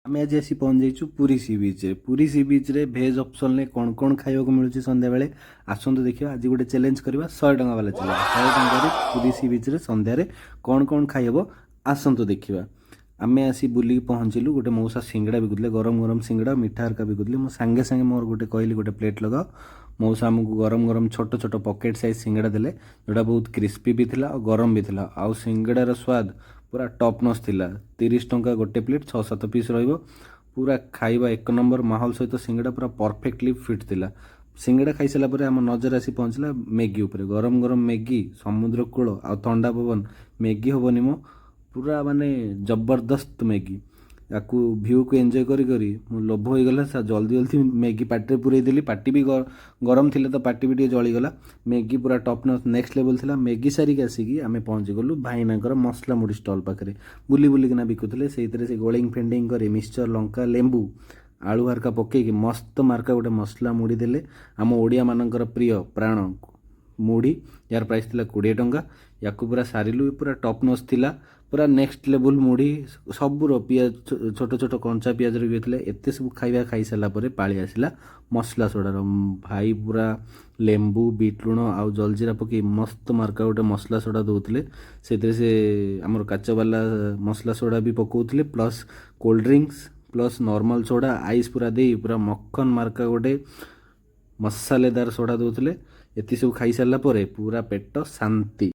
ଆମେ ଆଜି ଆସି ପହଞ୍ଚି ଯାଇଛୁ ପୁରୀ ସି ବିଚ୍ରେ। ପୁରୀ ସି ବିଚ୍ରେ ଭେଜ୍ ଅପସନ୍ରେ କ'ଣ ଖାଇବାକୁ ମିଳୁଛି ସନ୍ଧ୍ୟାବେଳେ ଆସନ୍ତୁ ଦେଖିବା। ଆଜି ଗୋଟେ ଚ୍ୟାଲେଞ୍ଜ କରିବା, 100 ଟଙ୍କା ବାଲା ଚ୍ୟାଲେଞ୍ଜ। 100 ଟଙ୍କାରେ ପୁରୀ ସି ବିଚ୍ରେ ସନ୍ଧ୍ୟାରେ କ'ଣ ଖାଇହେବ ଆସନ୍ତୁ ଦେଖିବା। ଆମେ ଆସି ବୁଲିକି ପହଞ୍ଚିଲୁ, ଗୋଟେ ମଉସା ସିଙ୍ଗଡ଼ା ବିକୁଥିଲେ, ଗରମ ଗରମ ସିଙ୍ଗଡ଼ା ମିଠା ହରକା ବିକୁଥିଲେ। ମୁଁ ସାଙ୍ଗେ ସାଙ୍ଗେ ମୋର ଗୋଟେ କହିଲି ଗୋଟେ ପ୍ଲେଟ୍ ଲଗାଅ। ମଉସା ଆମକୁ ଗରମ ଗରମ ଛୋଟ ଛୋଟ ପକେଟ୍ ସାଇଜ୍ ସିଙ୍ଗଡ଼ା ଦେଲେ, ଯେଉଁଟା ବହୁତ କ୍ରିସ୍ପି ବି ଥିଲା ଆଉ ଗରମ ବି ଥିଲା। ଆଉ ସିଙ୍ଗଡ଼ାର ସ୍ୱାଦ ପୁରା ଟପ୍ ନଚ୍ ଥିଲା। 30 ଟଙ୍କା ଗୋଟେ ପ୍ଲେଟ୍, 6-7 ପିସ୍ ରହିବ। ପୁରା ଖାଇବା ଏକ ନମ୍ବର ମାହୋଲ ସହିତ ସିଙ୍ଗଡ଼ା ପୁରା ପରଫେକ୍ଟଲି ଫିଟ୍ ଥିଲା। ସିଙ୍ଗଡ଼ା ଖାଇସାରିଲା ପରେ ଆମ ନଜର ଆସି ପହଞ୍ଚିଲା ମ୍ୟାଗି ଉପରେ। ଗରମ ଗରମ ମ୍ୟାଗି, ସମୁଦ୍ର କୂଳ ଆଉ ଥଣ୍ଡା ପବନ, ମ୍ୟାଗି ହେବନି ମୋ ପୁରା ମାନେ ଜବରଦସ୍ତ ମ୍ୟାଗି। ୟାକୁ ଭିୟୁକୁ ଏନ୍ଜୟ କରି କରି ମୁଁ ଲୋଭ ହୋଇଗଲା, ଜଲ୍ଦି ଜଲ୍ଦି ମ୍ୟାଗି ପାଟିରେ ପୁରେଇ ଦେଲି। ପାଟି ବି ଗରମ ଥିଲା ତ ପାଟି ବି ଟିକେ ଜଳିଗଲା। ମ୍ୟାଗି ପୁରା ଟପ୍ ନଚ୍ ନେକ୍ସଟ ଲେଭେଲ୍ ଥିଲା। ମ୍ୟାଗି ସାରିକି ଆସିକି ଆମେ ପହଞ୍ଚିଗଲୁ ଭାଇନାଙ୍କର ମସଲା ମୁଢ଼ି ଷ୍ଟଲ୍ ପାଖରେ। ବୁଲି ବୁଲିକିନା ବିକୁଥିଲେ, ସେଇଥିରେ ସେ ଗୋଳେଇଂ ଫେଣ୍ଡିଙ୍ଗ କରି ମିକ୍ସଚର, ଲଙ୍କା, ଲେମ୍ବୁ, ଆଳୁ ହାରକା ପକେଇକି ମସ୍ତ ମାର୍କା ଗୋଟେ ମସଲା ମୁଢ଼ି ଦେଲେ। ଆମ ଓଡ଼ିଆମାନଙ୍କର ପ୍ରିୟ ପ୍ରାଣ ମୁଢ଼ି, ଯାହାର ପ୍ରାଇସ୍ ଥିଲା 20 ଟଙ୍କା। ୟାକୁ ପୁରା ସାରିଲୁ, ପୁରା ଟପ୍ ନଚ୍ ଥିଲା, ପୁରା ନେକ୍ସଟ ଲେବୁଲ୍ ମୁଢ଼ି। ସବୁର ପିଆଜ, ଛୋଟ ଛୋଟ କଞ୍ଚା ପିଆଜର ବି ଥିଲା। ଏତେ ସବୁ ଖାଇବା ଖାଇସାରିଲା ପରେ ପାଳି ଆସିଲା ମସଲା ସୋଡ଼ାର। ଭାଇ ପୁରା ଲେମ୍ବୁ, ବିଟ୍ ଲୁଣ ଆଉ ଜଲଜିରା ପକେଇ ମସ୍ତ ମାର୍କା ଗୋଟେ ମସଲା ସୋଡ଼ା ଦେଉଥିଲେ। ସେଥିରେ ସେ ଆମର କାଚବାଲା ମସଲା ସୋଡ଼ା ବି ପକାଉଥିଲେ, plus cold drinks, plus normal soda, ice ପୁରା ଦେଇ ପୁରା ମକ୍ଖନ ମାର୍କା ଗୋଟେ ମସାଲେଦାର ସୋଡ଼ା ଦେଉଥିଲେ। ଏତିକି ସବୁ ଖାଇସାରିଲା ପରେ ପୁରା ପେଟ ଶାନ୍ତି।